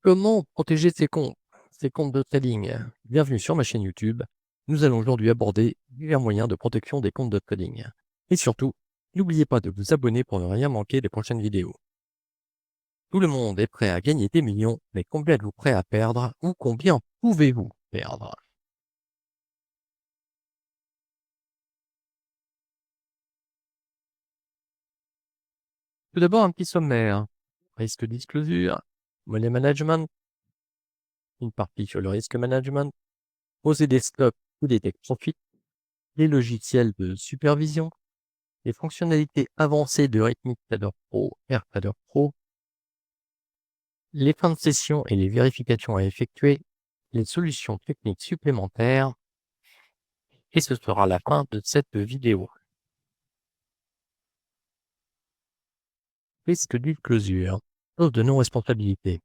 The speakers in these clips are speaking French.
Comment protéger ses comptes de trading? Bienvenue sur ma chaîne YouTube. Nous allons aujourd'hui aborder divers moyens de protection des comptes de trading. Et surtout, n'oubliez pas de vous abonner pour ne rien manquer des prochaines vidéos. Tout le monde est prêt à gagner des millions, mais combien êtes-vous prêt à perdre ou combien pouvez-vous perdre? Tout d'abord, un petit sommaire. Risque disclosure, money management, une partie sur le risque management, poser des stops ou des take profit, les logiciels de supervision, les fonctionnalités avancées de Rhythmic Trader Pro, AirTrader Pro, les fins de session et les vérifications à effectuer, les solutions techniques supplémentaires, et ce sera la fin de cette vidéo. Risque d'usure, clause de non-responsabilité.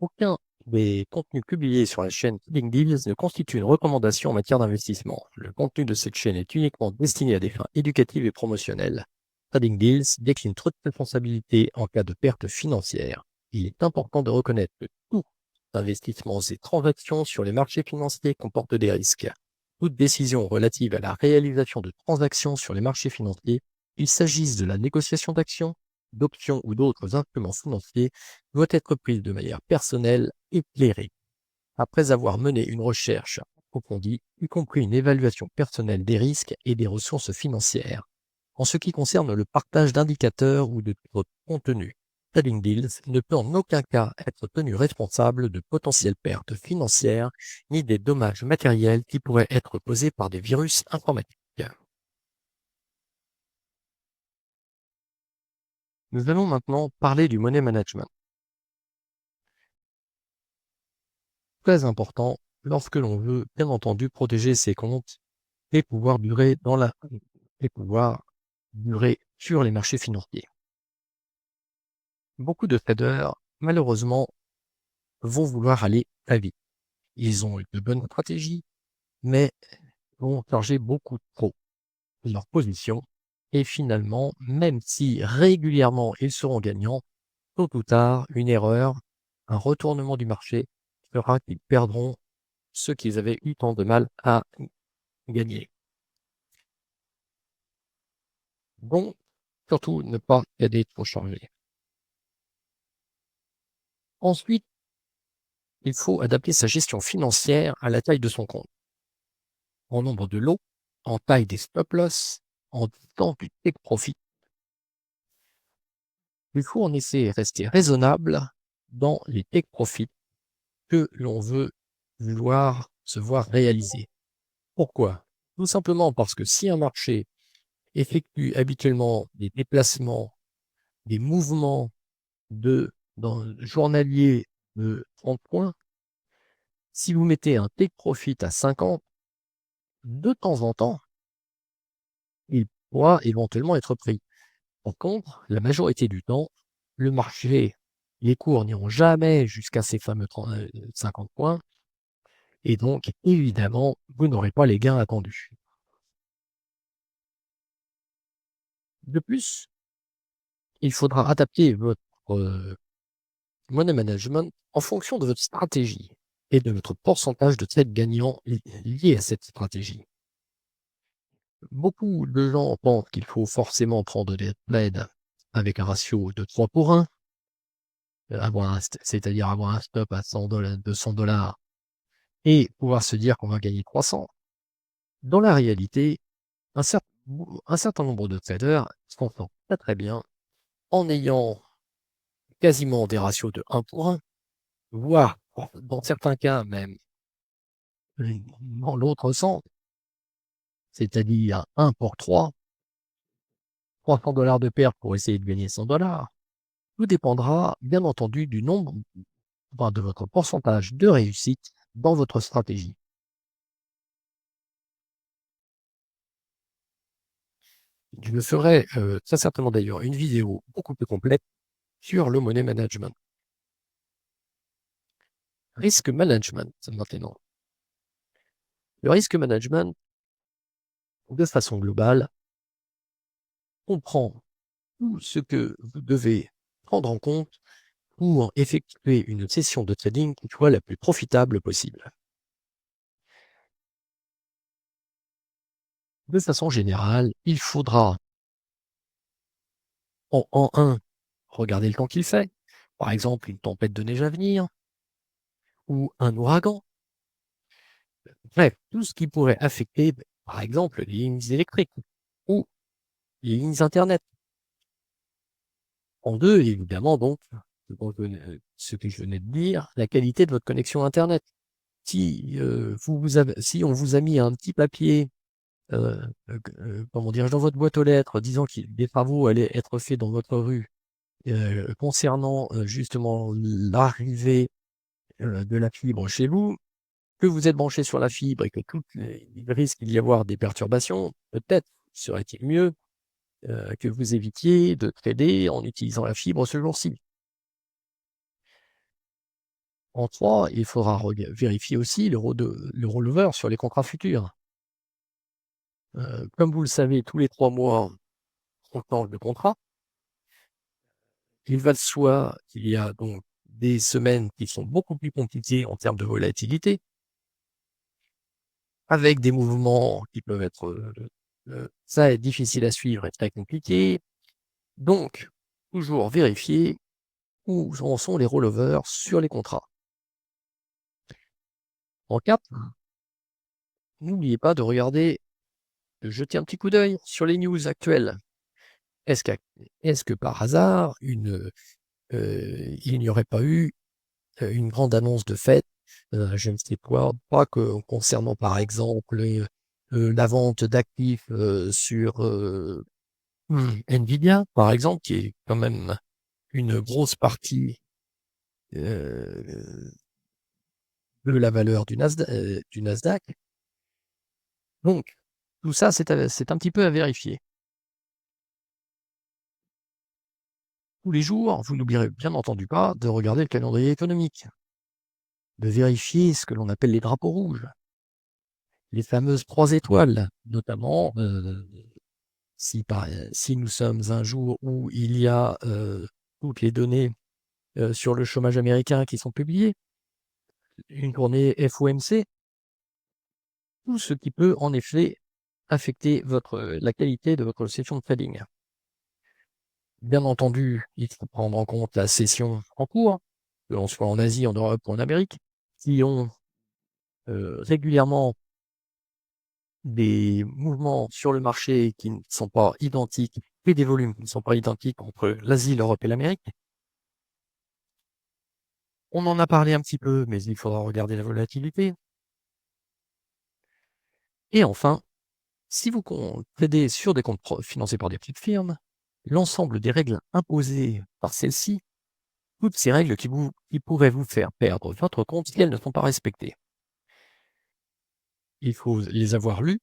Aucun des contenus publiés sur la chaîne Trading Deals ne constitue une recommandation en matière d'investissement. Le contenu de cette chaîne est uniquement destiné à des fins éducatives et promotionnelles. Trading Deals décline toute responsabilité en cas de perte financière. Il est important de reconnaître que tout investissement et transactions sur les marchés financiers comportent des risques. Toute décision relative à la réalisation de transactions sur les marchés financiers, qu'il s'agisse de la négociation d'actions, d'options ou d'autres instruments financiers, doit être prise de manière personnelle et éclairée. Après avoir mené une recherche approfondie, y compris une évaluation personnelle des risques et des ressources financières. En ce qui concerne le partage d'indicateurs ou de contenu, Trading Deals ne peut en aucun cas être tenu responsable de potentielles pertes financières ni des dommages matériels qui pourraient être causés par des virus informatiques. Nous allons maintenant parler du money management. Très important lorsque l'on veut, bien entendu, protéger ses comptes et pouvoir durer sur les marchés financiers. Beaucoup de traders, malheureusement, vont vouloir aller très vite. Ils ont de bonnes stratégies, mais vont charger beaucoup trop leur position. Et finalement, même si régulièrement ils seront gagnants, tôt ou tard, une erreur, un retournement du marché fera qu'ils perdront ce qu'ils avaient eu tant de mal à gagner. Donc, surtout ne pas aider trop chargé. Ensuite, il faut adapter sa gestion financière à la taille de son compte, en nombre de lots, en taille des stop-loss, en temps du take profit. Il faut en effet rester raisonnable dans les take profits que l'on veut se voir réaliser. Pourquoi? Tout simplement parce que si un marché effectue habituellement des déplacements, des mouvements journaliers de 30 points, si vous mettez un take profit à 50, de temps en temps, il pourra éventuellement être pris. Par contre, la majorité du temps, le marché, les cours n'iront jamais jusqu'à ces fameux 50 points, et donc, évidemment, vous n'aurez pas les gains attendus. De plus, il faudra adapter votre money management en fonction de votre stratégie et de votre pourcentage de trades gagnants lié à cette stratégie. Beaucoup de gens pensent qu'il faut forcément prendre des trades avec un ratio de 3 pour 1, c'est-à-dire avoir un stop à 100 $, 200 $ et pouvoir se dire qu'on va gagner 300. Dans la réalité, un, cer- un certain nombre de traders s'en sortent très très bien en ayant quasiment des ratios de 1 pour 1, voire dans certains cas même dans l'autre sens, c'est-à-dire 1 pour 3, 300 $ de perte pour essayer de gagner 100 $. Tout dépendra, bien entendu, du nombre, de votre pourcentage de réussite dans votre stratégie. Je ferai très certainement d'ailleurs une vidéo beaucoup plus complète sur le money management. Risk management maintenant. Le risk management, de façon globale, comprend tout ce que vous devez prendre en compte pour effectuer une session de trading qui soit la plus profitable possible. De façon générale, il faudra en 1 regarder le temps qu'il fait, par exemple une tempête de neige à venir ou un ouragan. Bref, tout ce qui pourrait affecter, par exemple, les lignes électriques ou les lignes internet. En 2, évidemment donc, ce que je venais de dire, la qualité de votre connexion internet. Si, si on vous a mis un petit papier, comment dirais-je, dans votre boîte aux lettres disant que des travaux allaient être faits dans votre rue, concernant, justement l'arrivée, de la fibre chez vous, que vous êtes branché sur la fibre et que il risque d'y avoir des perturbations, peut-être serait-il mieux, que vous évitiez de trader en utilisant la fibre ce jour-ci. En 3, il faudra vérifier aussi le rollover sur les contrats futurs. Comme vous le savez, tous les 3 mois, on change de contrat. Il va de soi qu'il y a donc des semaines qui sont beaucoup plus compliquées en termes de volatilité, avec des mouvements qui peuvent être ça est difficile à suivre et très compliqué. Donc, toujours vérifier où en sont les rollovers sur les contrats. En 4, n'oubliez pas de jeter un petit coup d'œil sur les news actuelles. Est-ce que par hasard, il n'y aurait pas eu une grande annonce de fête, je ne sais pas que concernant par exemple la vente d'actifs sur Nvidia, par exemple, qui est quand même une grosse partie de la valeur du Nasdaq. Donc, tout ça, c'est un petit peu à vérifier. Tous les jours, vous n'oublierez bien entendu pas de regarder le calendrier économique, de vérifier ce que l'on appelle les drapeaux rouges, les fameuses 3 étoiles, notamment si nous sommes un jour où il y a toutes les données sur le chômage américain qui sont publiées, une journée FOMC, tout ce qui peut en effet affecter la qualité de votre session de trading. Bien entendu, il faut prendre en compte la session en cours, que l'on soit en Asie, en Europe ou en Amérique, qui ont régulièrement des mouvements sur le marché qui ne sont pas identiques et des volumes qui ne sont pas identiques entre l'Asie, l'Europe et l'Amérique. On en a parlé un petit peu, mais il faudra regarder la volatilité. Et enfin, si vous tradez sur des comptes financés par des petites firmes, l'ensemble des règles imposées par celles-ci, toutes ces règles qui pourraient vous faire perdre votre compte si elles ne sont pas respectées. Il faut les avoir lues,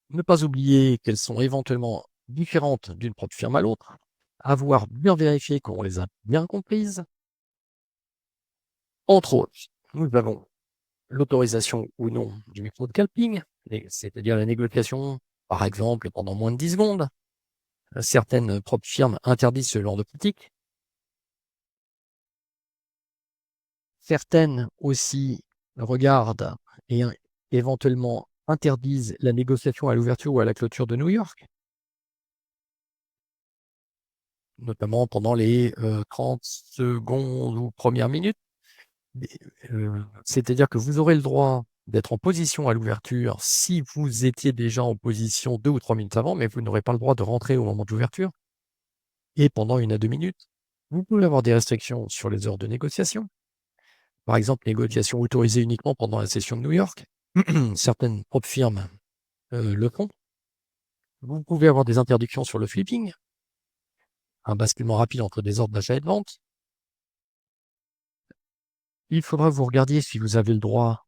ne pas oublier qu'elles sont éventuellement différentes d'une propre firme à l'autre, avoir bien vérifié qu'on les a bien comprises. Entre autres, nous avons l'autorisation ou non du micro de scalping, c'est-à-dire la négociation, par exemple, pendant moins de 10 secondes. Certaines propres firmes interdisent ce genre de pratique. Certaines aussi regardent et éventuellement interdisent la négociation à l'ouverture ou à la clôture de New York, notamment pendant les 30 secondes ou premières minutes. C'est-à-dire que vous aurez le droit d'être en position à l'ouverture si vous étiez déjà en position 2 ou 3 minutes avant, mais vous n'aurez pas le droit de rentrer au moment de l'ouverture. Et pendant 1 à 2 minutes, vous pouvez avoir des restrictions sur les heures de négociation. Par exemple, négociation autorisée uniquement pendant la session de New York. Certaines propres firmes le font. Vous pouvez avoir des interdictions sur le flipping, un basculement rapide entre des ordres d'achat et de vente. Il faudra que vous regardiez si vous avez le droit,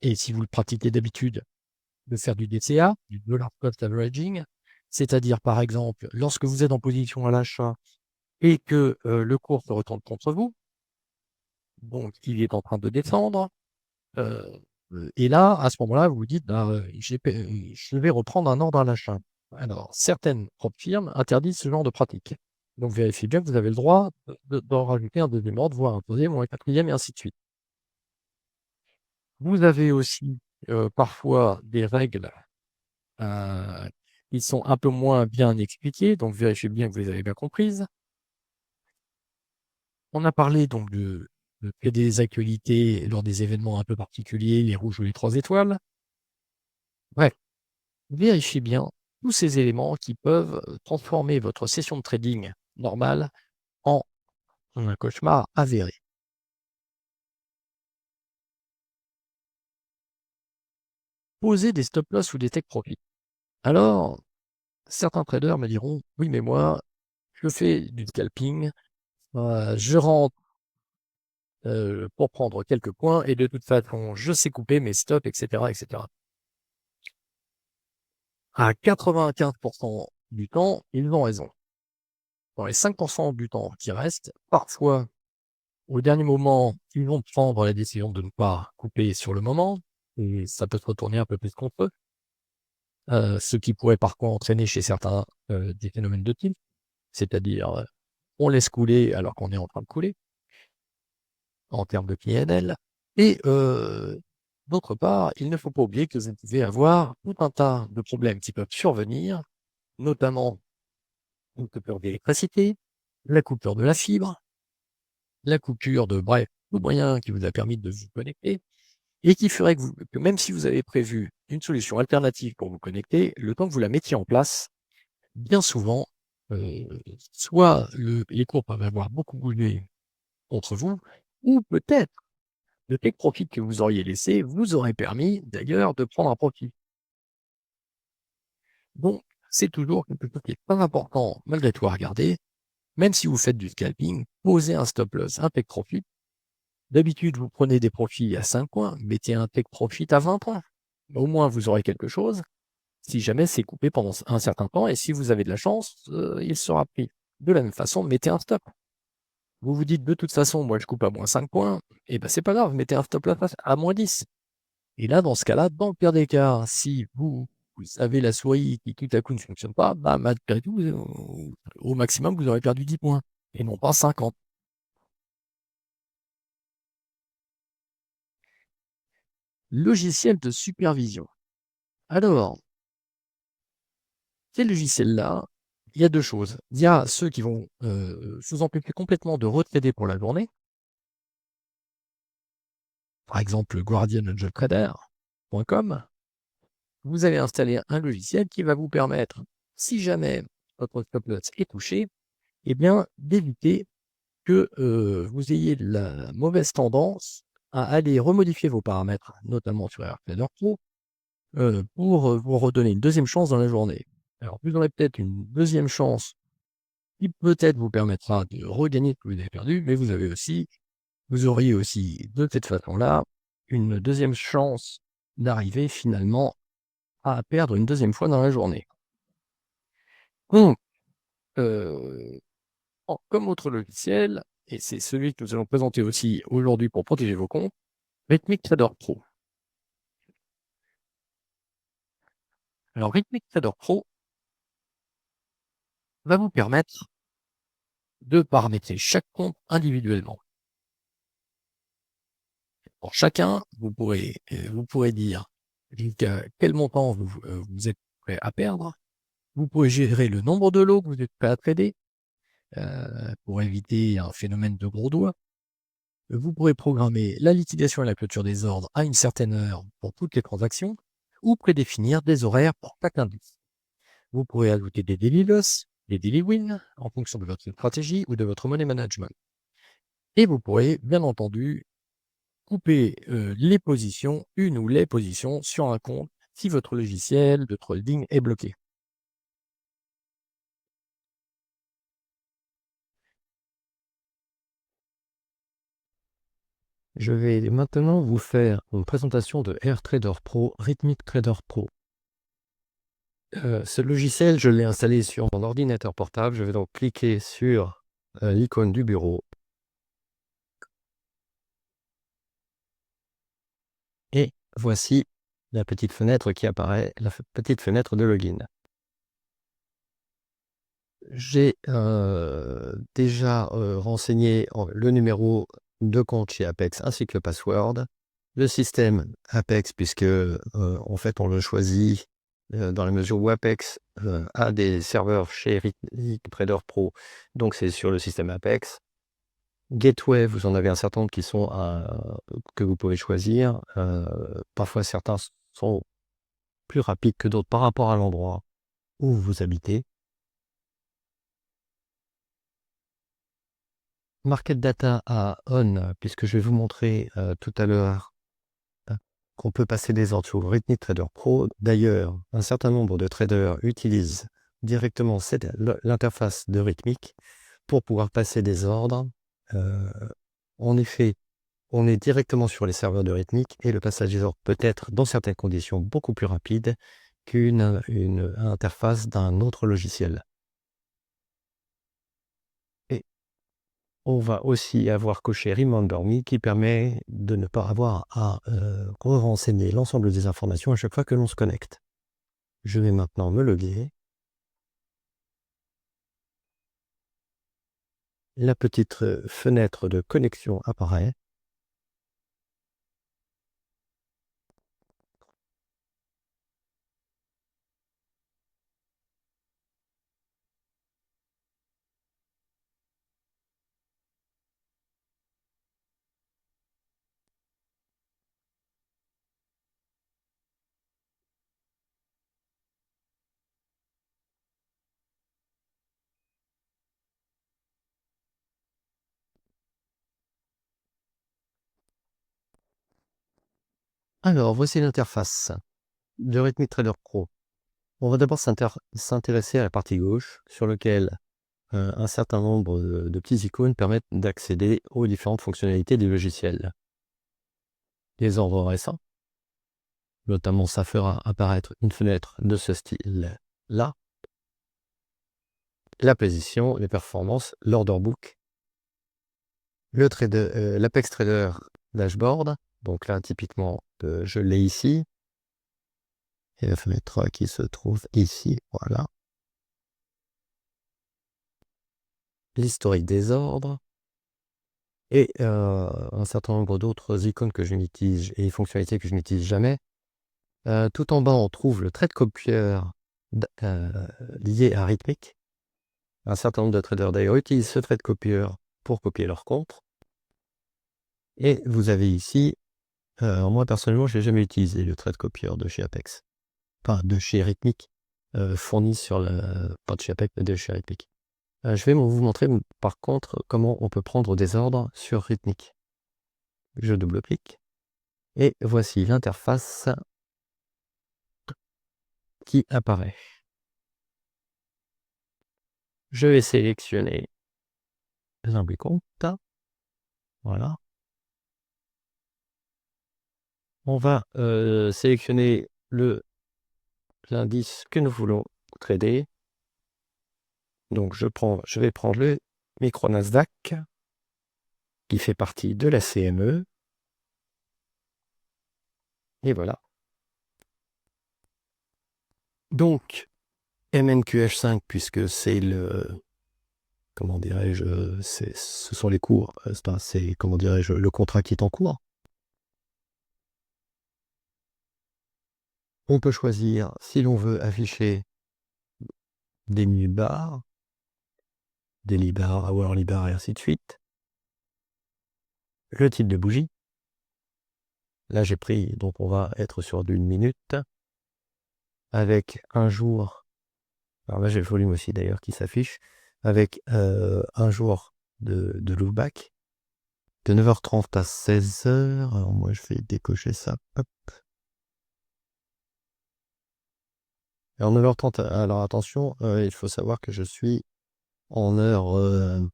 et si vous le pratiquez d'habitude, de faire du DCA, du dollar cost averaging, c'est-à-dire par exemple, lorsque vous êtes en position à l'achat et que le cours se retourne contre vous, donc il est en train de descendre, et là, à ce moment-là, vous vous dites, je vais reprendre un ordre à l'achat. Alors, certaines propres firmes interdisent ce genre de pratique. Donc vérifiez bien que vous avez le droit d'en rajouter un deuxième ordre, voire un troisième ou un quatrième et ainsi de suite. Vous avez aussi, parfois des règles, heu, qui sont un peu moins bien expliquées, donc vérifiez bien que vous les avez bien comprises. On a parlé donc de plaider les actualités lors des événements un peu particuliers, les rouges ou les 3 étoiles. Bref, vérifiez bien tous ces éléments qui peuvent, transformer votre session de trading normale en un cauchemar avéré. Posez des stop loss ou des take profit. Alors, certains traders me diront: «Oui, mais moi, je fais du scalping, je rentre, pour prendre quelques points et de toute façon, je sais couper mes stops» et cetera et cetera. À 95 du temps, ils ont raison. Dans les 5 du temps qui restent, parfois, au dernier moment, ils vont prendre la décision de ne pas couper sur le moment et ça peut se retourner un peu plus contre eux, ce qui pourrait parfois entraîner chez certains, des phénomènes de tilt, c'est-à-dire, on laisse couler alors qu'on est en train de couler, en termes de PNL et d'autre part, il ne faut pas oublier que vous pouvez avoir tout un tas de problèmes qui peuvent survenir, notamment une coupure d'électricité, la coupure de la fibre, la coupure de bref, tout moyen qui vous a permis de vous connecter et qui ferait que même si vous avez prévu une solution alternative pour vous connecter, le temps que vous la mettiez en place, bien souvent, heu, soit les cours peuvent avoir beaucoup bougé contre vous ou peut-être le take profit que vous auriez laissé vous aurait permis d'ailleurs de prendre un profit. Donc c'est toujours quelque chose qui est pas important malgré tout à regarder, même si vous faites du scalping, posez un stop loss, un take profit. D'habitude, vous prenez des profits à 5 points, mettez un take profit à 20 points. Au moins, vous aurez quelque chose, si jamais c'est coupé pendant un certain temps et si vous avez de la chance, il sera pris. De la même façon, mettez un stop. Vous vous dites: «De toute façon, moi je coupe à -5 points», et ben, c'est pas grave, mettez un stop loss à -10. Et là, dans ce cas-là, dans le pire des cas, si vous avez la souris qui tout à coup ne fonctionne pas, bah, malgré tout, au maximum, vous aurez perdu 10 points et non pas 50. Logiciel de supervision. Alors, ces logiciels-là, il y a 2 choses. Il y a ceux qui vont, vous empêcher complètement de retrader pour la journée. Par exemple, guardianangeltrader.com. Vous allez installer un logiciel qui va vous permettre, si jamais votre stop loss est touché, eh bien, d'éviter que, vous ayez la mauvaise tendance à aller remodifier vos paramètres, notamment sur AirTrader Pro, pour, vous redonner une deuxième chance dans la journée. Alors vous aurez peut-être une deuxième chance qui peut-être vous permettra de regagner ce que vous avez perdu, mais vous auriez aussi de cette façon-là une deuxième chance d'arriver finalement à perdre une deuxième fois dans la journée. Donc, heu, comme autre logiciel, et c'est celui que nous allons présenter aussi aujourd'hui pour protéger vos comptes, Rhythmic Trader Pro. Alors Rhythmic Trader Pro va vous permettre de paramétrer chaque compte individuellement. Pour chacun, vous pourrez dire jusqu'à quel montant vous êtes prêt à perdre. Vous pouvez gérer le nombre de lots que vous êtes prêt à trader, pour éviter un phénomène de gros doigts. Vous pourrez programmer la liquidation et la clôture des ordres à une certaine heure pour toutes les transactions ou prédéfinir des horaires pour chaque indice. Vous pourrez ajouter des daily loss, des daily wins en fonction de votre stratégie ou de votre money management. Et vous pourrez, bien entendu, couper les positions, une ou les positions sur un compte si votre logiciel de trading est bloqué. Je vais maintenant vous faire une présentation de AirTrader Pro, Rhythmic Trader Pro. Ce logiciel, je l'ai installé sur mon ordinateur portable. Je vais donc cliquer sur l'icône du bureau. Et voici la petite fenêtre qui apparaît, la petite fenêtre de login. J'ai déjà renseigné le numéro de compte chez Apex ainsi que le password. Le système Apex, puisque en fait on le choisit dans la mesure où Apex a des serveurs chez Rhythmic Trader Pro, donc c'est sur le système Apex. Gateway, vous en avez un certain nombre qui sont que vous pouvez choisir. Parfois certains sont plus rapides que d'autres par rapport à l'endroit où vous habitez. Market Data à on, puisque je vais vous montrer tout à l'heure qu'on peut passer des ordres sur Rhythmic Trader Pro. D'ailleurs, un certain nombre de traders utilisent directement l'interface de Rhythmic pour pouvoir passer des ordres. En effet, on est directement sur les serveurs de Rhythmic et le passage des ordres peut être, dans certaines conditions, beaucoup plus rapide qu'une interface d'un autre logiciel. Et on va aussi avoir coché Remember Me qui permet de ne pas avoir à renseigner l'ensemble des informations à chaque fois que l'on se connecte. Je vais maintenant me loguer. La petite fenêtre de connexion apparaît. Alors, voici l'interface de Rhythmic Trader Pro. On va d'abord s'intéresser à la partie gauche, sur laquelle un certain nombre de petites icônes permettent d'accéder aux différentes fonctionnalités du logiciel. Les ordres récents, notamment ça fera apparaître une fenêtre de ce style-là. La position, les performances, l'order book, l'Apex Trader dashboard. Donc là, typiquement, je l'ai ici. Et la fenêtre qui se trouve ici, voilà. L'historique des ordres. Et un certain nombre d'autres icônes que je n'utilise et fonctionnalités que je n'utilise jamais. Tout en bas, on trouve le trade copier lié à Rhythmic. Un certain nombre de traders d'ailleurs utilisent ce trade copier pour copier leur compte. Et vous avez ici, moi personnellement, je n'ai jamais utilisé le trade copier de chez Apex. Enfin, de chez Rhythmic, fourni sur le... pas de chez Apex, mais de chez Rhythmic. Je vais vous montrer par contre comment on peut prendre des ordres sur Rhythmic. Je double-clique. Et voici l'interface qui apparaît. Je vais sélectionner un compte. Voilà. On va sélectionner l'indice que nous voulons trader. Donc je vais prendre le micro Nasdaq qui fait partie de la CME. Et voilà. Donc MNQH5, puisque c'est comment dirais-je, ce sont les cours, c'est, comment dirais-je, le contrat qui est en cours. On peut choisir si l'on veut afficher des minutes barres, des libars, hourly bar et ainsi de suite. Le type de bougie. Là, j'ai pris, donc on va être sur d'une minute, avec un jour, alors là j'ai le volume aussi d'ailleurs qui s'affiche, avec un jour de loopback, de 9h30 à 16h, alors moi je vais décocher ça, hop. Alors 9h30, alors attention, il faut savoir que je suis en heure,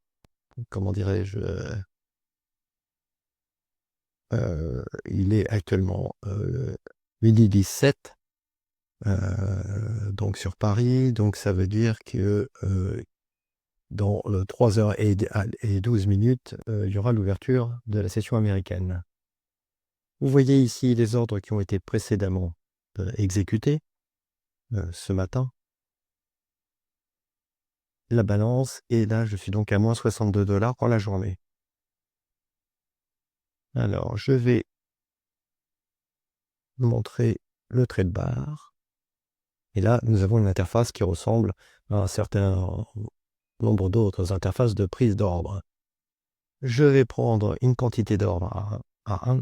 comment dirais-je, il est actuellement midi 17, donc sur Paris, donc ça veut dire que dans 3h12, il y aura l'ouverture de la session américaine. Vous voyez ici les ordres qui ont été précédemment exécutés ce matin. la balance, et là, je suis donc à moins 62 $ pour la journée. Alors, je vais vous montrer le trade bar. Et là, nous avons une interface qui ressemble à un certain nombre d'autres interfaces de prise d'ordre. Je vais prendre une quantité d'ordre à 1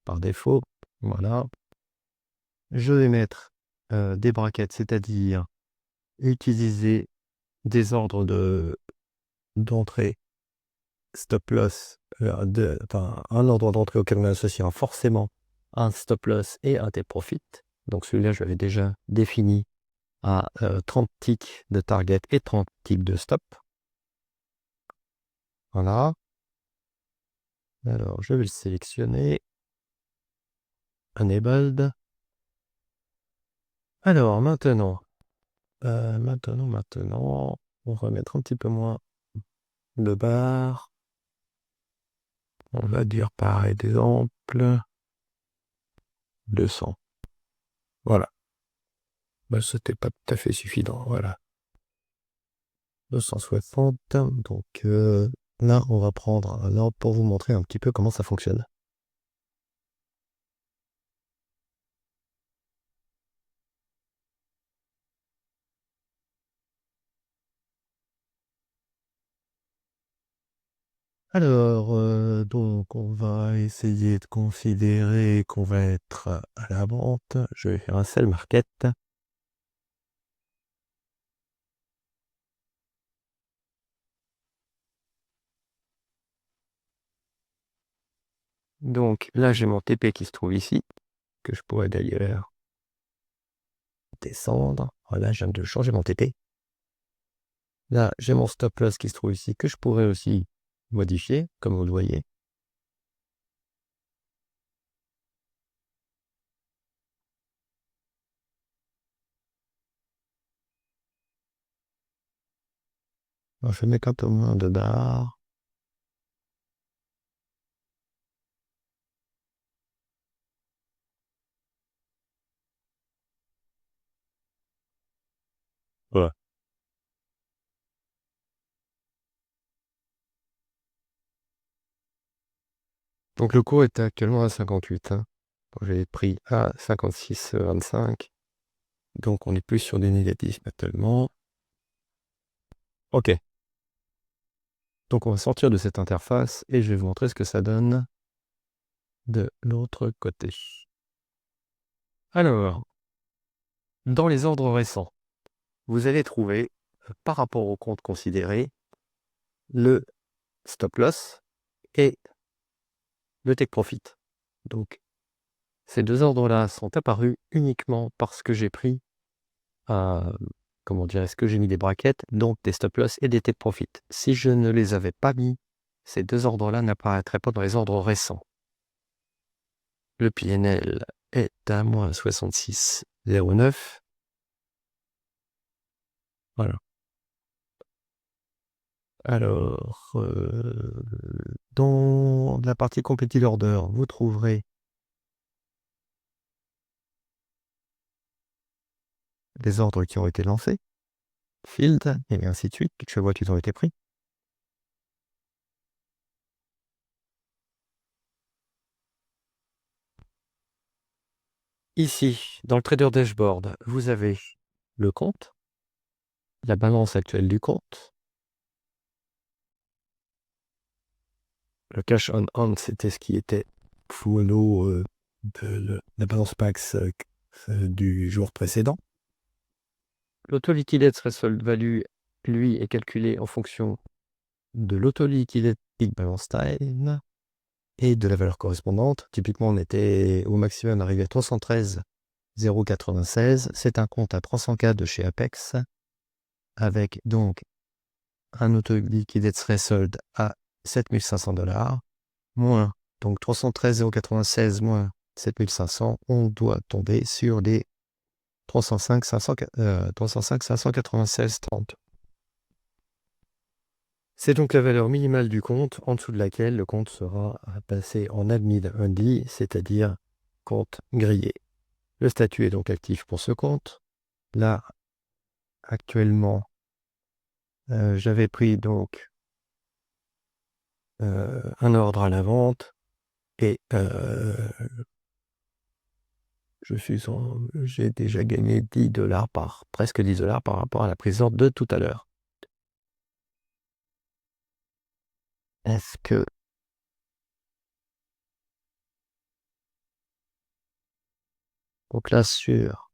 par défaut. Voilà. Je vais mettre des brackets, c'est-à-dire utiliser des ordres d'entrée stop loss, enfin un ordre d'entrée auquel on associera forcément un stop loss et un take profit. Donc celui-là, je l'avais déjà défini à 30 ticks de target et 30 ticks de stop. Voilà. Alors, je vais le sélectionner. Enabled. Alors, maintenant, on va mettre un petit peu moins de barre. On va dire par exemple 200. Voilà. Bah, c'était pas tout à fait suffisant. Voilà. 260. Donc là, on va prendre un ordre pour vous montrer un petit peu comment ça fonctionne. Alors, donc, on va essayer de considérer qu'on va être à la vente. Je vais faire un sell market. Donc, là, j'ai mon TP qui se trouve ici, que je pourrais d'ailleurs descendre. Voilà, je viens de changer mon TP. Là, j'ai mon stop loss qui se trouve ici, que je pourrais aussi modifier, comme vous le voyez. Alors, je vais mettre un peu moins de barres. Voilà. Donc, le cours est actuellement à 58. Hein. J'ai pris à 56,25. Donc, on est plus sur des négatifs actuellement. OK. Donc, on va sortir de cette interface et je vais vous montrer ce que ça donne de l'autre côté. Alors, dans les ordres récents, vous allez trouver, par rapport au compte considéré, le stop loss et le take profit. Donc, ces deux ordres-là sont apparus uniquement parce que j'ai pris, comment dirais-je, que j'ai mis des brackets, donc des stop loss et des take profit. Si je ne les avais pas mis, ces deux ordres-là n'apparaîtraient pas dans les ordres récents. Le PNL est à moins 66,09. Voilà. Alors, dans la partie completed order, vous trouverez des ordres qui ont été lancés, field, et ainsi de suite. Je vois qu'ils ont été pris. Ici, dans le trader dashboard, vous avez le compte, la balance actuelle du compte. Le cash on hand, c'était ce qui était follow de la balance max du jour précédent. L'auto-liquidate threshold value, lui, est calculé en fonction de l'auto-liquidate peak balance time et de la valeur correspondante. Typiquement, on était au maximum arrivé à 313,096. C'est un compte à 300K de chez Apex, avec donc un auto-liquidate threshold à 7500 $, moins, donc 313,096 moins 7500, on doit tomber sur les 305,596,30. C'est donc la valeur minimale du compte, en dessous de laquelle le compte sera passé en admin only, c'est-à-dire compte grillé. Le statut est donc actif pour ce compte. Là, actuellement, j'avais pris donc un ordre à la vente et j'ai déjà gagné 10 $, presque 10 $ par rapport à la prise d'ordre de tout à l'heure. Est-ce que donc là sur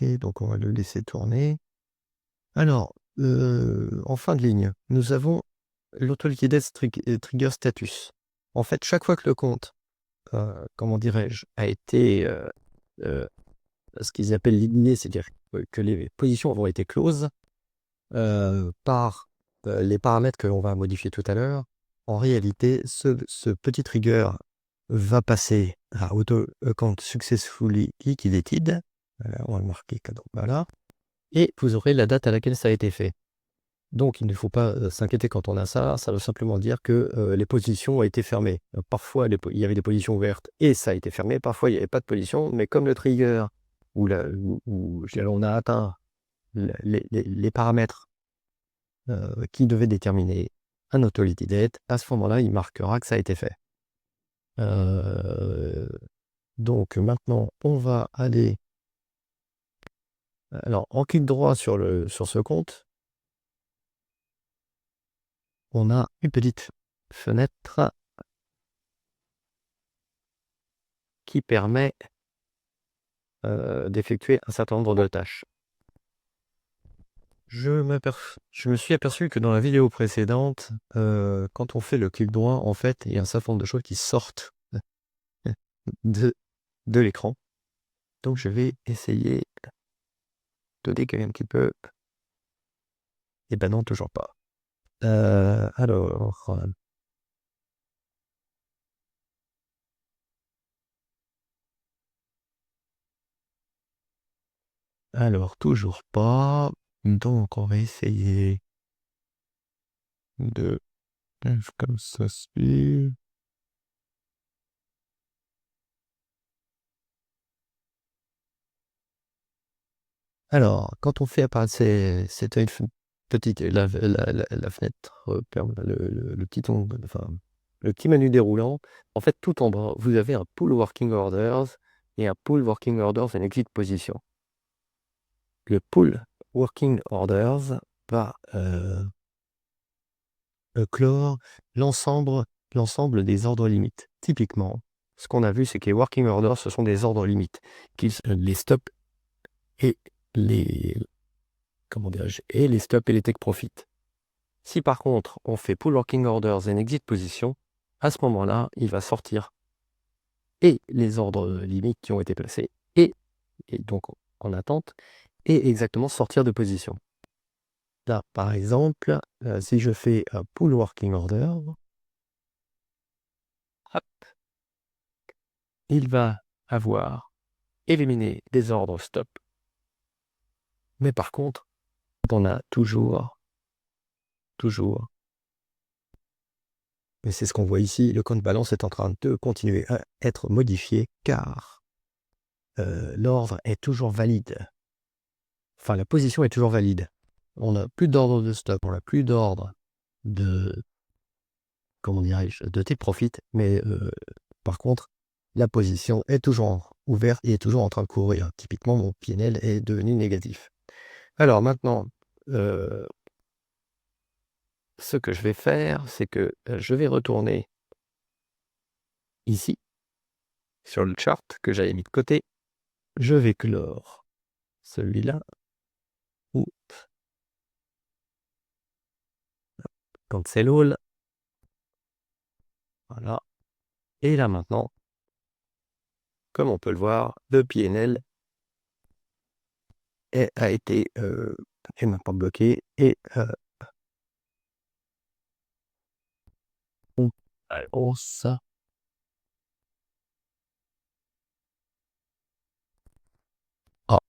OK, donc on va le laisser tourner. Alors, en fin de ligne, nous avons l'auto-liquidate trigger status. En fait, chaque fois que le compte, comment dirais-je, a été, ce qu'ils appellent liquider, c'est-à-dire que les positions auront été closes, par, les paramètres que l'on va modifier tout à l'heure, en réalité, ce petit trigger va passer à auto account successfully liquidated. Voilà, on va le marquer comme voilà, et vous aurez la date à laquelle ça a été fait. Donc il ne faut pas, s'inquiéter quand on a ça, ça veut simplement dire que, les positions ont été fermées. Parfois il y avait des positions ouvertes et ça a été fermé, parfois il n'y avait pas de position, mais comme le trigger où je dirais on a atteint les paramètres, qui devaient déterminer un auto-liquidate, à ce moment-là, il marquera que ça a été fait. Donc maintenant, on va aller alors en clic droit sur ce compte, on a une petite fenêtre qui permet, d'effectuer un certain nombre de tâches. Je me suis aperçu que dans la vidéo précédente, quand on fait le clic droit, en fait, il y a un certain nombre de choses qui sortent de l'écran. Donc je vais essayer de décaler un petit peu. Et ben non, toujours pas. Alors, toujours pas. Donc, on va essayer de comme ça suit. Alors, quand on fait apparaître cette petite la fenêtre, le petit enfin, le petit menu déroulant, en fait, tout en bas, vous avez un Pull Working Orders et un Pull Working Orders and Exit Position. Le Pull Working Orders va clore l'ensemble des ordres limites. Typiquement, ce qu'on a vu, c'est que les working orders, ce sont des ordres limites, les stops et les et les stops et les take profit. Si par contre on fait pull working orders and exit position, à ce moment-là, il va sortir et les ordres limites qui ont été placés et donc en attente et exactement sortir de position. Là, par exemple, si je fais un pull working order, hop, il va avoir éliminé des ordres stop. Mais par contre, on a toujours, et c'est ce qu'on voit ici, le compte balance est en train de continuer à être modifié car l'ordre est toujours valide. Enfin, la position est toujours valide. On n'a plus d'ordre de stop, on n'a plus d'ordre de, comment dirais-je, de take profit, mais par contre, la position est toujours ouverte et est toujours en train de courir. Typiquement, mon PNL est devenu négatif. Alors maintenant, ce que je vais faire, c'est que je vais retourner ici, sur le chart que j'avais mis de côté. Je vais clore celui-là. Cancel all. Voilà. Et là maintenant, comme on peut le voir, le PNL a été est maintenant bloqué et on ça. Ah,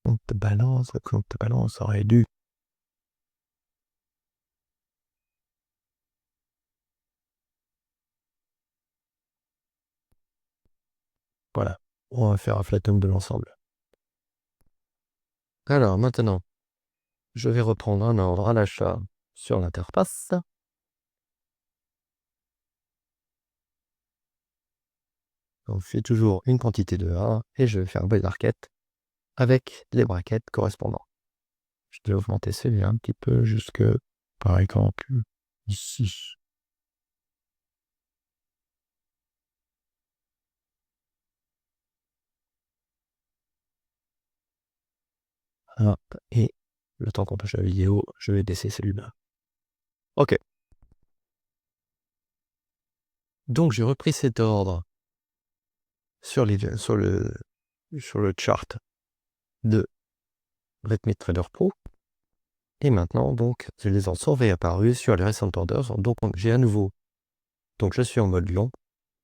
compte balance aurait dû Voilà, on va faire un flatten de l'ensemble. Alors maintenant, je vais reprendre un ordre à l'achat sur l'interface. Donc, je fais toujours une quantité de 1 et je vais faire une market avec les brackets correspondants. Je vais augmenter celui-là un petit peu jusque, par exemple, ici. Hop, et le temps qu'on passe la vidéo, je vais baisser celui-là. Ok. Donc j'ai repris cet ordre sur le chart de Redmi Trader Pro. Et maintenant, donc, je les ai surveillés apparus sur les recent orders. Donc j'ai à nouveau, donc je suis en mode long.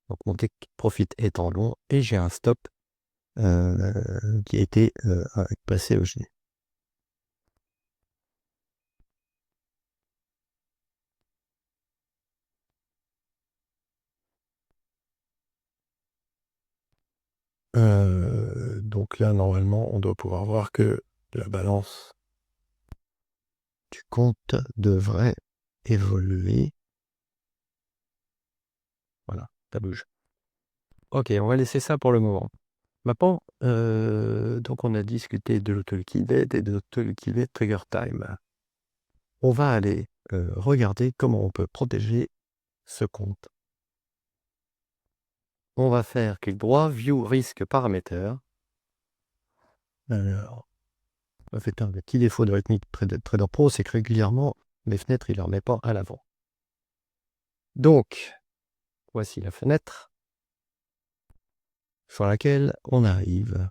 Donc mon take profit est en long et j'ai un stop qui a été passé au G. Donc là, normalement, on doit pouvoir voir que la balance du compte devrait évoluer. Voilà, ça bouge. Ok, on va laisser ça pour le moment. Maintenant, donc on a discuté de l'auto-liquidate et de l'auto-liquidate trigger time. On va aller regarder comment on peut protéger ce compte. On va faire clic droit, View Risk Parameter. Alors, en fait, un petit défaut de Redmi Trader Pro, c'est que régulièrement, mes fenêtres, il ne les remet pas à l'avant. Donc, voici la fenêtre sur laquelle on arrive.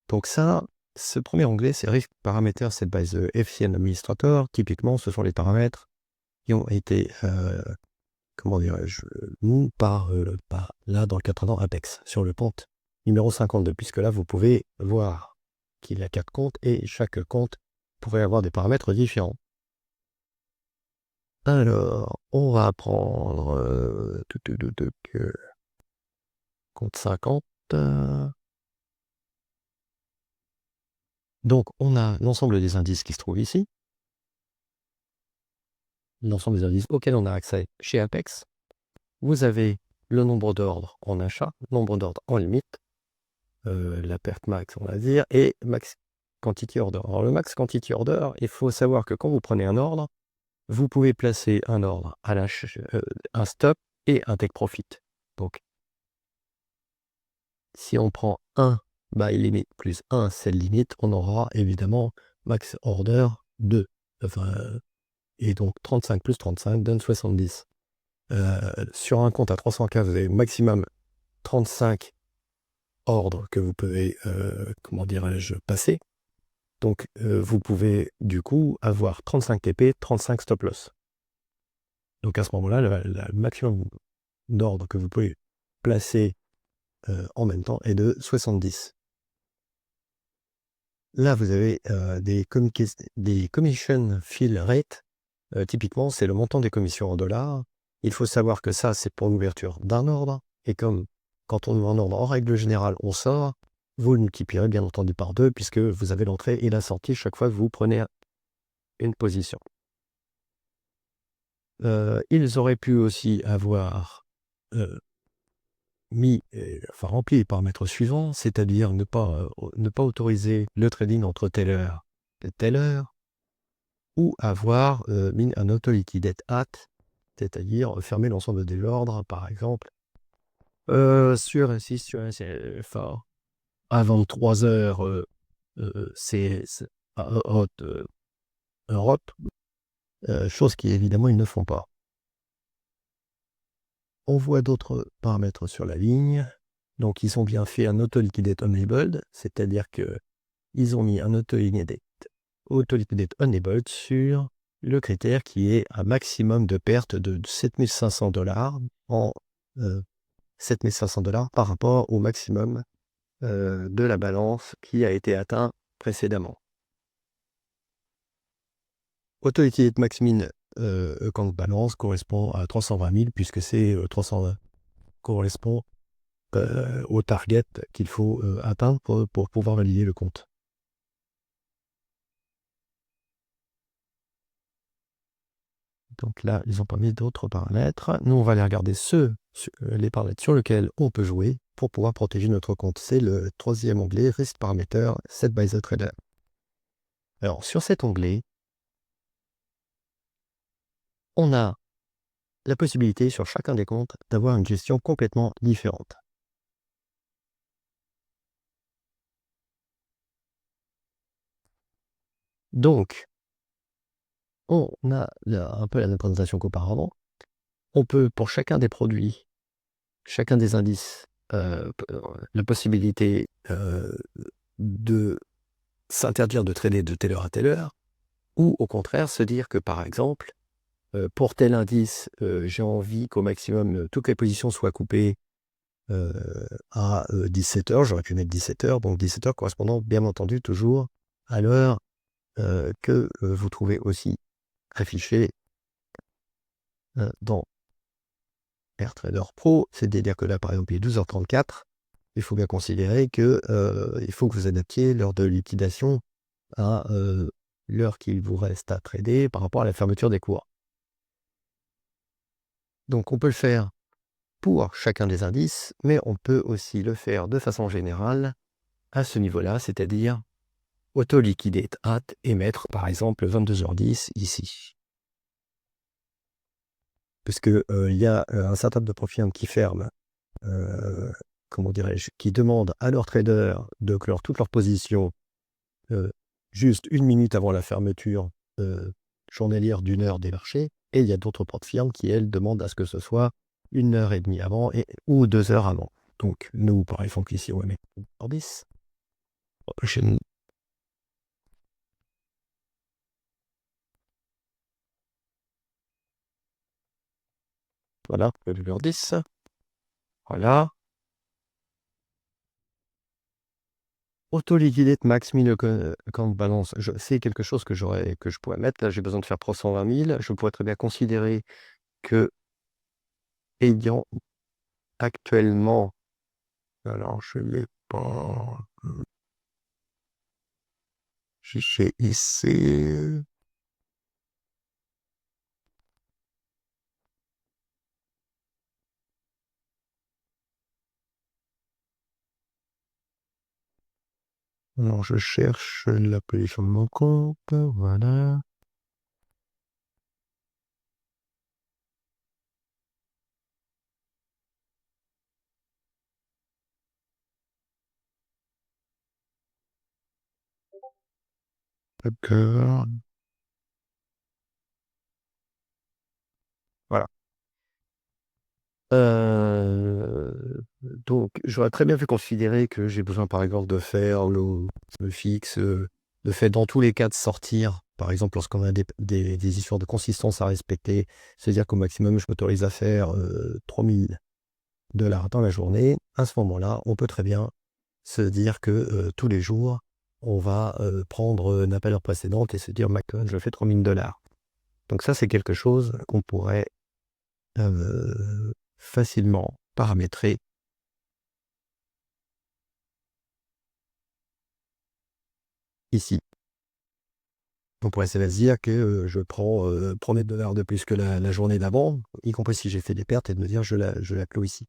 Donc ça, ce premier onglet, c'est Risk Parameter Set by the FCN Administrator. Typiquement, ce sont les paramètres qui ont été, comment dirais-je, mis par là, dans le cadre Apex, sur le compte numéro 52, puisque là, vous pouvez voir qu'il y a 4 comptes et chaque compte pourrait avoir des paramètres différents. Alors, on va prendre compte 50. Donc, on a l'ensemble des indices qui se trouvent ici. L'ensemble des indices auxquels on a accès chez Apex. Vous avez le nombre d'ordres en achat, nombre d'ordres en limite, la perte max, on va dire, et max quantity order. Alors, le max quantity order, il faut savoir que quand vous prenez un ordre, vous pouvez placer un ordre à un stop et un take profit. Donc, si on prend 1 buy limit plus 1 sell limit, on aura évidemment max order 2. Enfin, et donc 35 plus 35 donne 70. Sur un compte à 300K, vous avez maximum 35 ordres que vous pouvez, comment dirais-je, passer. Donc, vous pouvez du coup avoir 35 TP, 35 stop loss. Donc à ce moment-là, le maximum d'ordres que vous pouvez placer en même temps est de 70. Là, vous avez des commission fill rate. Typiquement, c'est le montant des commissions en dollars. Il faut savoir que ça, c'est pour l'ouverture d'un ordre. Et comme quand on ouvre un ordre, en règle générale, on sort, vous le multiplierez bien entendu par 2, puisque vous avez l'entrée et la sortie chaque fois que vous prenez une position. Ils auraient pu aussi avoir rempli les paramètres suivants, c'est-à-dire ne pas autoriser le trading entre telle heure et telle heure, ou avoir mis un auto-liquidate at, c'est-à-dire fermer l'ensemble des ordres, par exemple, sur un 6 sur un CFA à 23 heures c'est Europe, chose qui évidemment ils ne font pas. On voit d'autres paramètres sur la ligne. Donc ils ont bien fait un auto-liquidate enabled, c'est-à-dire que ils ont mis un auto-liquidate enabled sur le critère qui est un maximum de perte de 7500 dollars en 7500 dollars par rapport au maximum de la balance qui a été atteint précédemment. Auto-liquidate max min account balance correspond à 320 000 puisque c'est 320 correspond au target qu'il faut atteindre pour pouvoir valider le compte. Donc là, ils ont pas mis d'autres paramètres. Nous, on va aller regarder les paramètres sur lesquels on peut jouer pour pouvoir protéger notre compte. C'est le troisième onglet, Risk Parameter, Set by the Trader. Alors, sur cet onglet, on a la possibilité sur chacun des comptes d'avoir une gestion complètement différente. Donc, on a un peu la même présentation qu'auparavant. On peut, pour chacun des produits, chacun des indices, la possibilité de s'interdire de trader de telle heure à telle heure, ou au contraire se dire que par exemple, pour tel indice, j'ai envie qu'au maximum toutes les positions soient coupées à 17h, j'aurais pu mettre 17h, donc 17h correspondant bien entendu toujours à l'heure que vous trouvez aussi affichée dans AirTrader Pro, c'est-à-dire que là par exemple il est 12h34, il faut bien considérer que il faut que vous adaptiez l'heure de liquidation à l'heure qu'il vous reste à trader par rapport à la fermeture des cours. Donc on peut le faire pour chacun des indices, mais on peut aussi le faire de façon générale à ce niveau-là, c'est-à-dire auto-liquidate at et mettre par exemple 22h10 ici. Puisque il y a un certain nombre de profils qui ferment, comment dirais-je, qui demandent à leurs traders de clore toutes leurs positions juste 1 minute avant la fermeture journalière d'1 heure des marchés, et il y a d'autres porte-firmes qui, elles, demandent à ce que ce soit 1h30 avant ou 2 heures avant. Donc, nous, par exemple, ici, on va mettre 10. Voilà, le 10. Voilà. Auto-liquidate max 1000 account balance. C'est quelque chose que je pourrais mettre. Là, j'ai besoin de faire 320 000. Je pourrais très bien considérer que ayant actuellement, alors je ne l'ai pas, j'ai ici, non, je cherche l'appellation de mon compte, voilà. D'accord. Voilà. Donc, j'aurais très bien pu considérer que j'ai besoin, par exemple, de faire le fixe, de fait dans tous les cas de sortir, par exemple, lorsqu'on a des histoires de consistance à respecter, c'est-à-dire qu'au maximum, je m'autorise à faire 3000 $ dans la journée. À ce moment-là, on peut très bien se dire que tous les jours, on va prendre une appel précédente et se dire, je fais 3000 $. Donc ça, c'est quelque chose qu'on pourrait facilement paramétrer ici. On pourrait se dire que je prends 3000 $ de plus que la journée d'avant, y compris si j'ai fait des pertes, et de me dire je la clôt ici.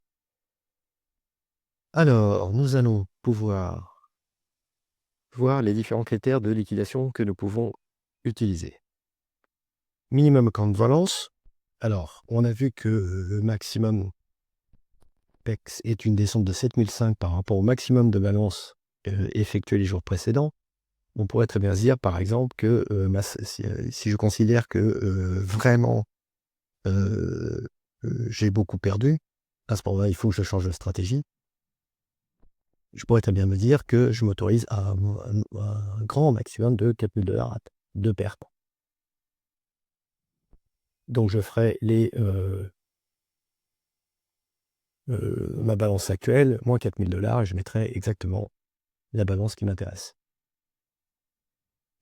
Alors, nous allons pouvoir voir les différents critères de liquidation que nous pouvons utiliser. Minimum account balance. Alors, on a vu que le maximum PEX est une descente de 7005 par rapport au maximum de balance effectué les jours précédents. On pourrait très bien se dire, par exemple, que si je considère que vraiment j'ai beaucoup perdu, à ce moment-là, il faut que je change de stratégie. Je pourrais très bien me dire que je m'autorise à un grand maximum de 4000 $ de perte. Donc, je ferai ma balance actuelle, moins 4000 $ et je mettrai exactement la balance qui m'intéresse.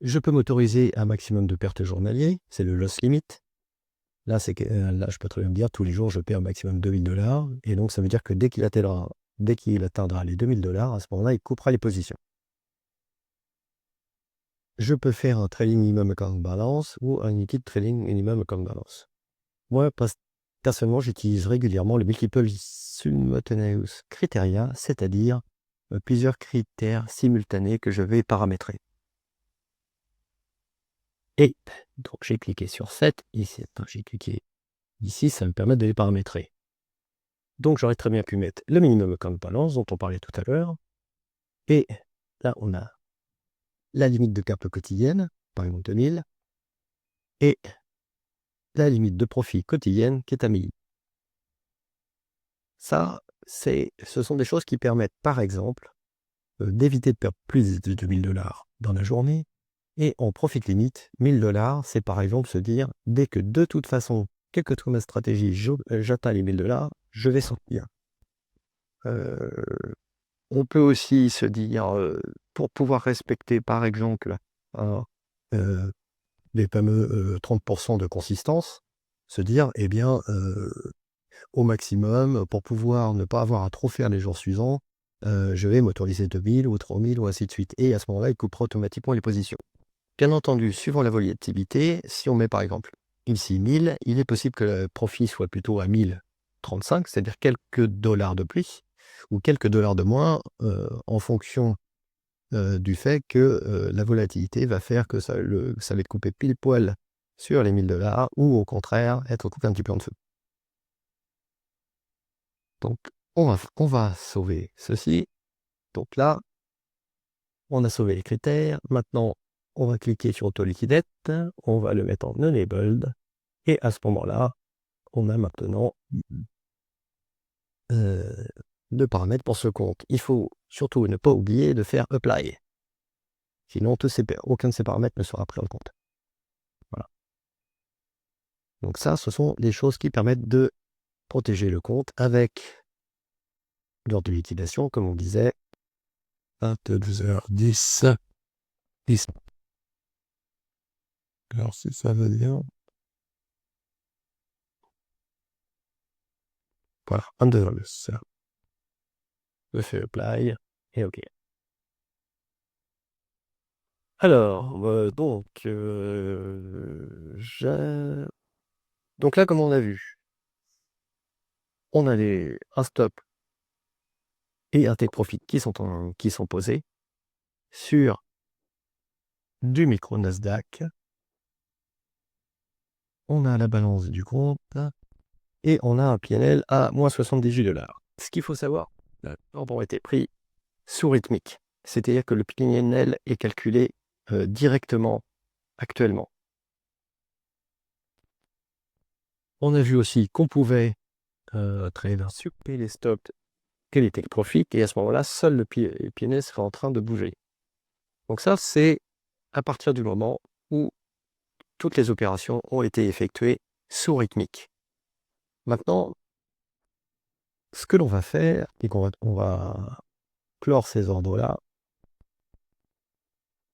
Je peux m'autoriser un maximum de pertes journaliers, c'est le loss limit. Là, je peux très bien me dire, tous les jours, je perds un maximum 2000 $. Et donc, ça veut dire que dès qu'il atteindra dès qu'il atteindra les 2000 $, à ce moment-là, il coupera les positions. Je peux faire un trading minimum account balance ou un liquid trading minimum account balance. Moi, personnellement, j'utilise régulièrement le multiple simultaneous criteria, c'est-à-dire plusieurs critères simultanés que je vais paramétrer. Et donc, j'ai cliqué sur 7, ici, j'ai cliqué ici, ça me permet de les paramétrer. Donc, j'aurais très bien pu mettre le minimum account balance dont on parlait tout à l'heure. Et là, on a la limite de cap quotidienne, par exemple 2000, et la limite de profit quotidienne qui est à 1000. Ça, ce sont des choses qui permettent, par exemple, d'éviter de perdre plus de 2000 $ dans la journée. Et en profit limite, 1000 $, c'est par exemple se dire, dès que de toute façon, quelle que soit ma stratégie, j'atteins les 1000 $, je vais sortir. On peut aussi se dire, pour pouvoir respecter par exemple les fameux 30% de consistance, se dire, eh bien, au maximum, pour pouvoir ne pas avoir à trop faire les jours suivants, je vais m'autoriser 2000 ou 3000 ou ainsi de suite. Et à ce moment-là, il coupera automatiquement les positions. Bien entendu, suivant la volatilité, si on met par exemple ici 1000, il est possible que le profit soit plutôt à 1035, c'est-à-dire quelques dollars de plus ou quelques dollars de moins en fonction du fait que la volatilité va faire que ça va être coupé pile poil sur les 1000 $ ou au contraire être coupé un petit peu en dessous. Donc on va sauver ceci. Donc là, on a sauvé les critères. Maintenant, on va cliquer sur Auto-Liquidate, on va le mettre en Enabled, et à ce moment-là, on a maintenant le paramètre pour ce compte. Il faut surtout ne pas oublier de faire Apply. Sinon, aucun de ces paramètres ne sera pris en compte. Voilà. Donc ça, ce sont les choses qui permettent de protéger le compte avec l'ordre de liquidation, comme on disait, 22h10. 10. Alors si ça veut dire... Voilà, 22h10. Je fais Apply, et OK. Alors, donc là, comme on a vu, on a un stop et un take profit qui sont posés sur du micro Nasdaq. On a la balance du compte et on a un PNL à moins 78 $. Ce qu'il faut savoir, l'ordre a été pris sous rythmique, c'est-à-dire que le PNL est calculé directement actuellement. On a vu aussi qu'on pouvait supprimer les stops quel était le profit, et à ce moment-là, seul le PNL sera en train de bouger. Donc ça, c'est à partir du moment où toutes les opérations ont été effectuées sous rythmique. Maintenant, ce que l'on va faire, c'est qu'on va clore ces ordres-là.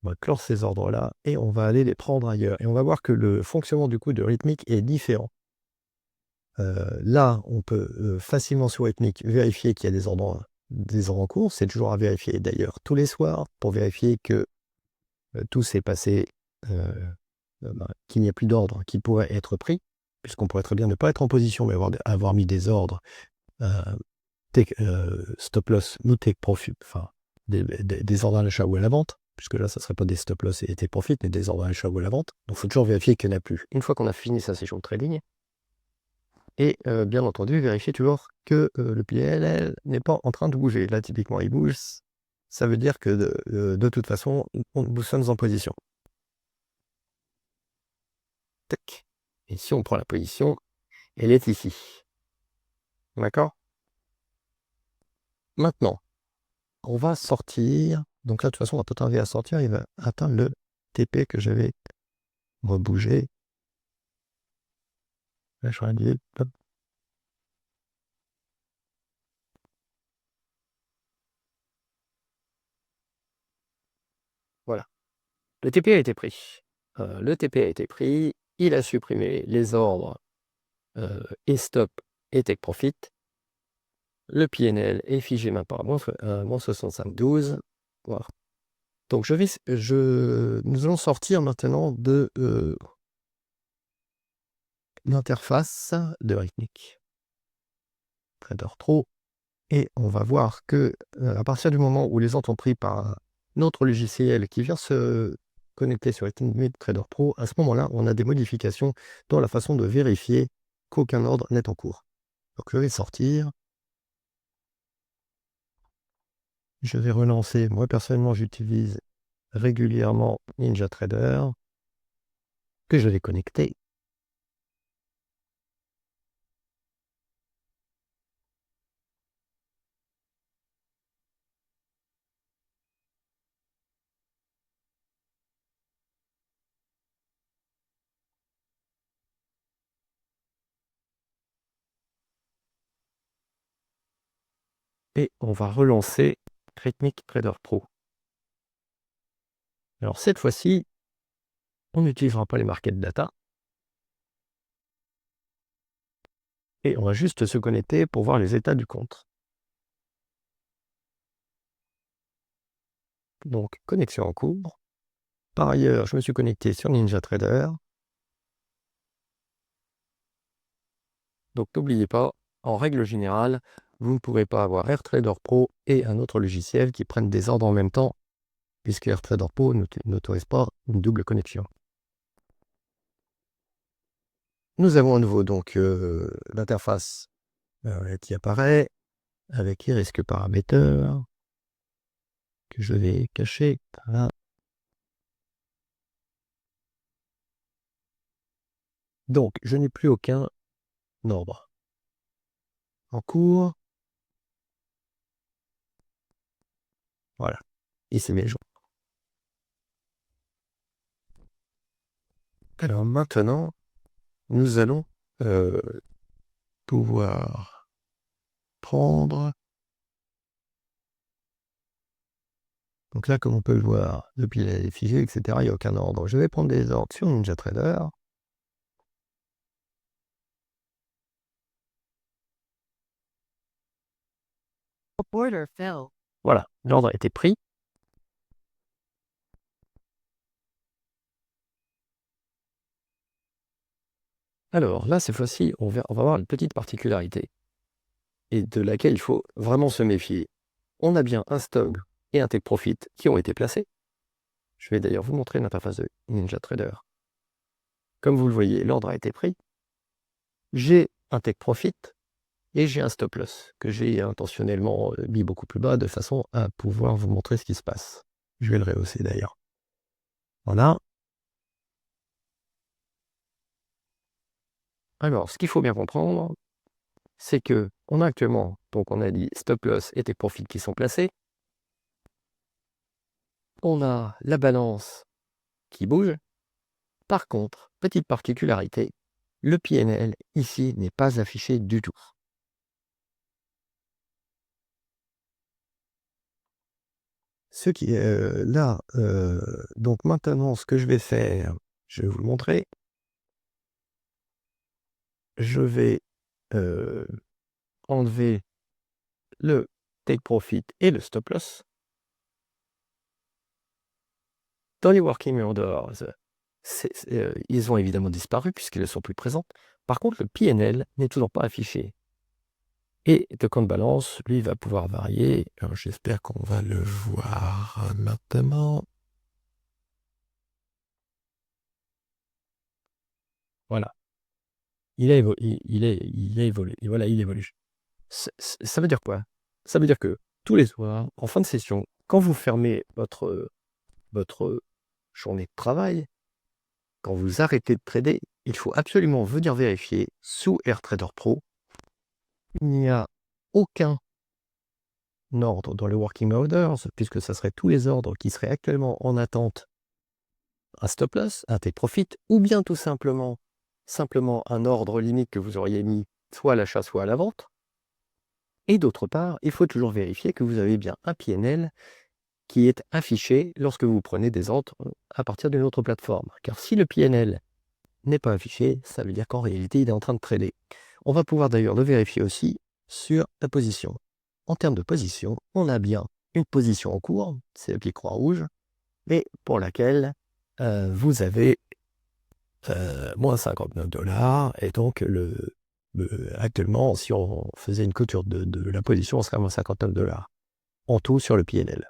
On va clore ces ordres-là et on va aller les prendre ailleurs. Et on va voir que le fonctionnement du coup de rythmique est différent. Là, on peut facilement sur rythmique vérifier qu'il y a des ordres en cours. C'est toujours à vérifier d'ailleurs tous les soirs pour vérifier que tout s'est passé, qu'il n'y a plus d'ordre qui pourrait être pris, puisqu'on pourrait très bien ne pas être en position, mais avoir mis des ordres stop loss ou take profit, enfin des ordres à l'achat ou à la vente, puisque là, ça ne serait pas des stop loss et take profit, mais des ordres à l'achat ou à la vente. Donc, il faut toujours vérifier qu'il n'y en a plus. Une fois qu'on a fini sa session de trading, et bien entendu, vérifier toujours que le PNL n'est pas en train de bouger. Là, typiquement, il bouge. Ça veut dire que de toute façon, nous sommes en position. Tac. Et si on prend la position, elle est ici. D'accord? Maintenant, on va sortir. Donc là, de toute façon, on va pas tarder à sortir. Il va atteindre le TP que j'avais rebougé. Là, je regarde. Hop. Voilà. Le TP a été pris. Le TP a été pris. Il a supprimé les ordres et stop et take profit. Le PNL est figé maintenant à moins 65,12. Voilà. Donc nous allons sortir maintenant de l'interface de Rhythmic Trader Pro et on va voir que à partir du moment où les ordres sont pris par un autre logiciel qui vient se connecter sur Rhythmic Trader Pro, à ce moment-là, on a des modifications dans la façon de vérifier qu'aucun ordre n'est en cours. Donc je vais sortir. Je vais relancer. Moi, personnellement, j'utilise régulièrement NinjaTrader, que je vais connecter. Et on va relancer Rhythmic Trader Pro. Alors cette fois-ci, on n'utilisera pas les market data. Et on va juste se connecter pour voir les états du compte. Donc, connexion en cours. Par ailleurs, je me suis connecté sur NinjaTrader. Donc, n'oubliez pas, en règle générale, vous ne pouvez pas avoir AirTrader Pro et un autre logiciel qui prennent des ordres en même temps, puisque AirTrader Pro n'autorise pas une double connexion. Nous avons à nouveau donc l'interface qui apparaît avec les risques paramètres que je vais cacher. Voilà. Donc, je n'ai plus aucun ordre en cours. Voilà. Et c'est mes jours. Alors maintenant, nous allons pouvoir prendre. Donc là, comme on peut le voir, depuis les fichiers, etc., il n'y a aucun ordre. Je vais prendre des ordres sur NinjaTrader. Voilà, l'ordre a été pris. Alors là, cette fois-ci, on va voir une petite particularité, et de laquelle il faut vraiment se méfier. On a bien un stop et un take profit qui ont été placés. Je vais d'ailleurs vous montrer l'interface de NinjaTrader. Comme vous le voyez, l'ordre a été pris. J'ai un take profit et j'ai un stop loss que j'ai intentionnellement mis beaucoup plus bas de façon à pouvoir vous montrer ce qui se passe. Je vais le rehausser d'ailleurs. Voilà. Alors, ce qu'il faut bien comprendre, c'est que on a actuellement, donc on a dit stop loss et take profit qui sont placés. On a la balance qui bouge. Par contre, petite particularité, le PNL ici n'est pas affiché du tout. Ce qui est là, donc maintenant, ce que je vais faire, je vais vous le montrer. Je vais enlever le take profit et le stop loss. Dans les working orders, ils ont évidemment disparu puisqu'ils ne sont plus présents. Par contre, le PNL n'est toujours pas affiché. Et le compte balance, lui, va pouvoir varier. Alors, j'espère qu'on va le voir maintenant. Voilà. Il a évolué. Et voilà, il évolue. Ça veut dire quoi? Ça veut dire que tous les soirs, en fin de session, quand vous fermez votre journée de travail, quand vous arrêtez de trader, il faut absolument venir vérifier sous AirTrader Pro. Il n'y a aucun ordre dans les working orders, puisque ça serait tous les ordres qui seraient actuellement en attente, un stop loss, un take profit, ou bien tout simplement un ordre limite que vous auriez mis soit à l'achat, soit à la vente. Et d'autre part, il faut toujours vérifier que vous avez bien un PNL qui est affiché lorsque vous prenez des ordres à partir d'une autre plateforme. Car si le PNL n'est pas affiché, ça veut dire qu'en réalité, il est en train de trader. On va pouvoir d'ailleurs le vérifier aussi sur la position. En termes de position, on a bien une position en cours, c'est la petite croix rouge, mais pour laquelle vous avez moins 59 $, et donc actuellement, si on faisait une clôture de la position, on serait à moins 59 $ en tout sur le PNL.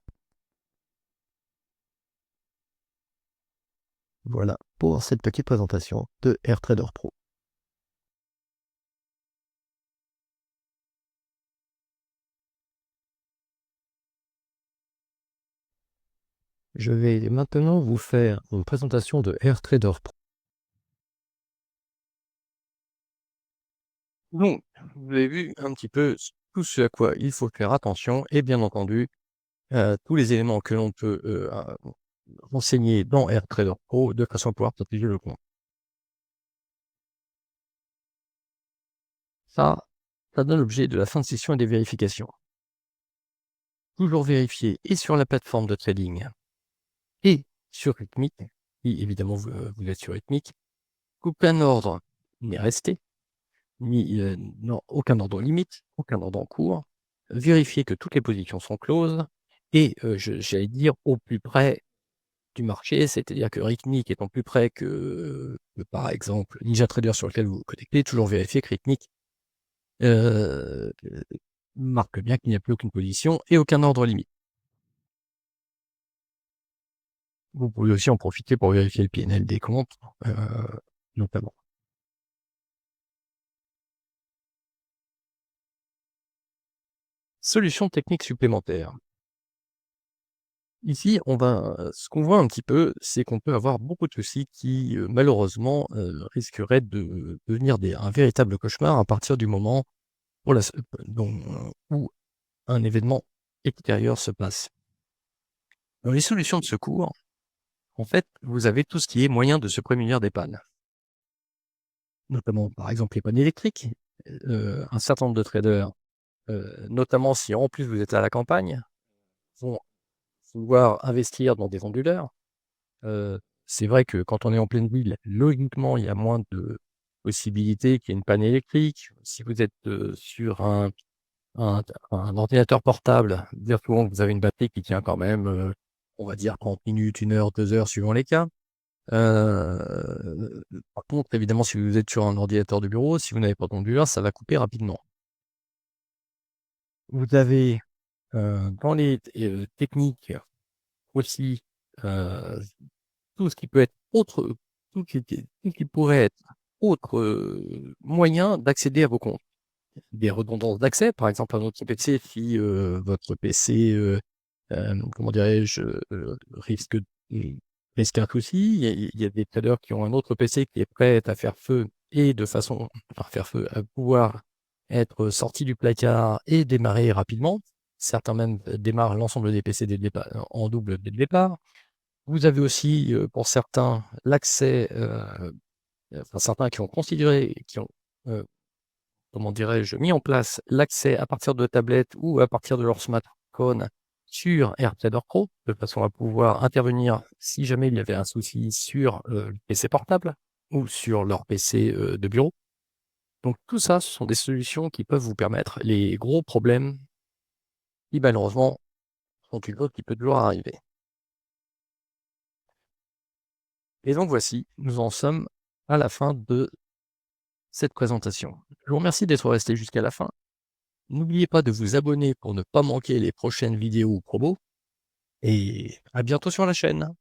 Voilà pour cette petite présentation de AirTrader Pro. Je vais maintenant vous faire une présentation de AirTrader Pro. Donc, vous avez vu un petit peu tout ce à quoi il faut faire attention et bien entendu, tous les éléments que l'on peut renseigner dans AirTrader Pro de façon à pouvoir protéger le compte. Ça donne l'objet de la fin de session et des vérifications. Toujours vérifier et sur la plateforme de trading et sur Rithmic, si évidemment vous êtes sur Rithmic, qu'aucun ordre n'est resté, ni non, aucun ordre limite, aucun ordre en cours. Vérifier que toutes les positions sont closes et j'allais dire au plus près du marché, c'est-à-dire que Rithmic étant plus près que par exemple NinjaTrader sur lequel vous vous connectez, toujours vérifier que Rithmic marque bien qu'il n'y a plus aucune position et aucun ordre limite. Vous pouvez aussi en profiter pour vérifier le PNL des comptes, notamment. Solution technique supplémentaire. Ici, ce qu'on voit un petit peu, c'est qu'on peut avoir beaucoup de soucis qui, malheureusement, risqueraient de devenir un véritable cauchemar à partir du moment où où un événement extérieur se passe. Dans les solutions de secours, en fait, vous avez tout ce qui est moyen de se prémunir des pannes. Notamment, par exemple, les pannes électriques. Un certain nombre de traders, notamment si en plus vous êtes à la campagne, vont vouloir investir dans des onduleurs. C'est vrai que quand on est en pleine ville, logiquement, il y a moins de possibilités qu'il y ait une panne électrique. Si vous êtes sur un ordinateur portable, dire souvent que vous avez une batterie qui tient quand même, on va dire 30 minutes, 1 heure, 2 heures, suivant les cas. Par contre, évidemment, si vous êtes sur un ordinateur de bureau, si vous n'avez pas d'onduleur, ça va couper rapidement. Vous avez dans les techniques aussi, tout ce qui peut être autre, tout ce qui pourrait être autre moyen d'accéder à vos comptes. Des redondances d'accès, par exemple à votre PC, si votre PC, comment dirais-je, risque un souci, il y a des traders qui ont un autre PC qui est prêt à faire feu et à pouvoir être sorti du placard et démarrer rapidement. Certains même démarrent l'ensemble des PC dès le départ, en double dès le départ. Vous avez aussi, pour certains, l'accès, certains qui ont comment dirais-je, mis en place l'accès à partir de tablettes ou à partir de leur smartphone sur AirTrader Pro, de façon à pouvoir intervenir si jamais il y avait un souci sur le PC portable ou sur leur PC de bureau. Donc tout ça, ce sont des solutions qui peuvent vous permettre les gros problèmes qui malheureusement sont une chose qui peut toujours arriver. Et donc voici, nous en sommes à la fin de cette présentation. Je vous remercie d'être resté jusqu'à la fin. N'oubliez pas de vous abonner pour ne pas manquer les prochaines vidéos ou promos. Et à bientôt sur la chaîne.